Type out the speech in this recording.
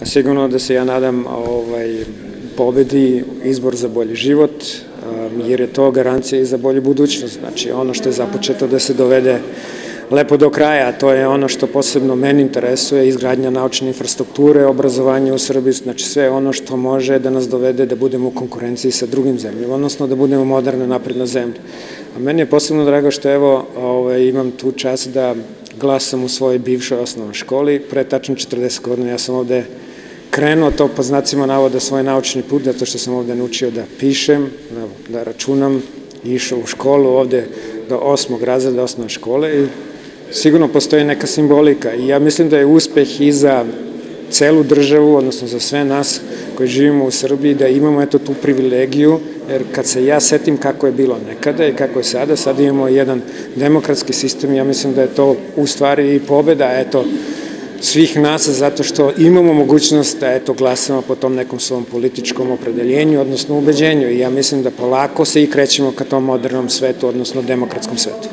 Sigurno da se ja nadam pobedi izbor za bolji život, jer je to garancija i za bolju budućnost. Znači, ono što je započeto da se dovede lepo do kraja, a to je ono što posebno meni interesuje, izgradnja naučne infrastrukture, obrazovanje u Srbiji, znači sve ono što može da nas dovede da budemo u konkurenciji sa drugim zemljama, odnosno da budemo moderna napredna zemlja. A meni je posebno drago što imam tu čast da glasam u svojoj bivšoj osnovnoj školi. Pre tačno 40 godina ja sam ovde krenuo to po znacima navoda svoj naučni put, zato što sam ovde naučio da pišem, da računam, išao u školu ovde do 8. razreda osnovne škole i sigurno postoji neka simbolika i ja mislim da je uspeh i za celu državu, odnosno za sve nas koji živimo u Srbiji, da imamo tu privilegiju, jer kad se ja setim kako je bilo nekada i kako je sada imamo jedan demokratski sistem, ja mislim da je to u stvari i pobeda, svih nas, zato što imamo mogućnost da glasamo po tom nekom svom političkom opredeljenju, odnosno ubeđenju i ja mislim da polako se i krećemo ka tom modernom svetu, odnosno demokratskom svetu.